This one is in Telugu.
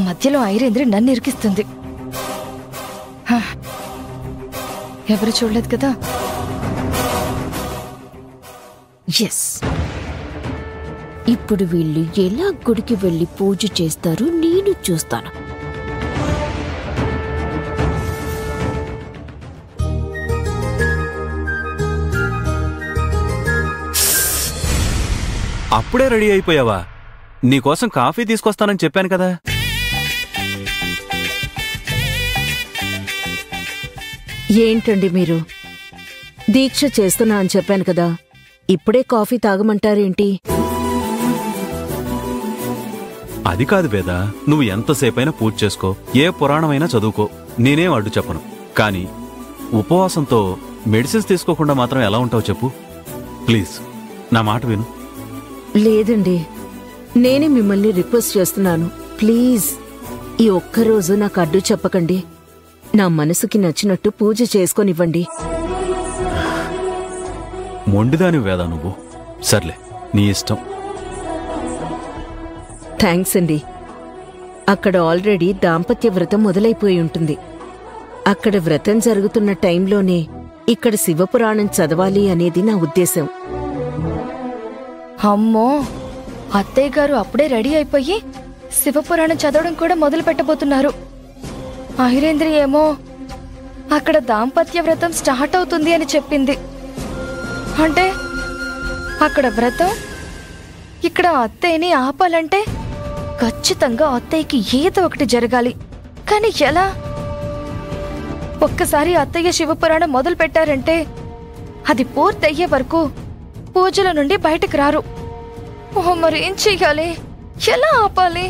మధ్యలో ఐరేంద్రి నన్ను ఇరికిస్తుంది. ఎవరు చూడలేదు కదా. ఎస్, ఇప్పుడు వీళ్ళు ఎలా గుడికి వెళ్ళి పూజ చేస్తారో నేను చూస్తాను. అప్పుడే రెడీ అయిపోయావా? నీకోసం కాఫీ తీసుకొస్తానని చెప్పాను కదా. ఏంటండి మీరు? దీక్ష చేస్తున్నా అని చెప్పాను కదా, ఇప్పుడే కాఫీ తాగమంటారేంటి? అది కాదు వేద, నువ్వు ఎంతసేపైనా పూజ చేసుకో, ఏ పురాణమైనా చదువుకో, నేనేం అడ్డు చెప్పను. కానీ ఉపవాసంతో మెడిసిన్స్ తీసుకోకుండా మాత్రం ఎలా ఉంటావు చెప్పు. ప్లీజ్ నా మాట విను. లేదండి, నేనే మిమ్మల్ని రిక్వెస్ట్ చేస్తున్నాను. ప్లీజ్ ఈ ఒక్కరోజు నాకు అడ్డు చెప్పకండి. నా మనసుకి నచ్చినట్టు పూజ చేసుకొనివ్వండి. మొండిదాని వేద నువ్వు. సర్లే, నీ ఇష్టం. థ్యాంక్స్ అండి. అక్కడ ఆల్రెడీ దాంపత్య వ్రతం మొదలైపోయి ఉంటుంది. అక్కడ వ్రతం జరుగుతున్న టైంలోనే ఇక్కడ శివపురాణం చదవాలి అనేది నా ఉద్దేశం. అమ్మో, అత్తయ్య గారు అప్పుడే రెడీ అయిపోయి శివపురాణం చదవడం కూడా మొదలు పెట్టబోతున్నారు. ఐరేంద్రి ఏమో అక్కడ దాంపత్య వ్రతం స్టార్ట్ అవుతుంది అని చెప్పింది. అంటే అక్కడ వ్రతం, ఇక్కడ అత్తయ్యని ఆపాలంటే ఖచ్చితంగా అత్తయ్యకి ఏదో ఒకటి జరగాలి. కానీ ఎలా? ఒక్కసారి అత్తయ్య శివపురాణం మొదలు పెట్టారంటే అది పూర్తయ్యే వరకు పూజల నుండి బయటకు రారు. ఓ, మరి ఏం చెయ్యాలి? ఎలా ఆపాలి?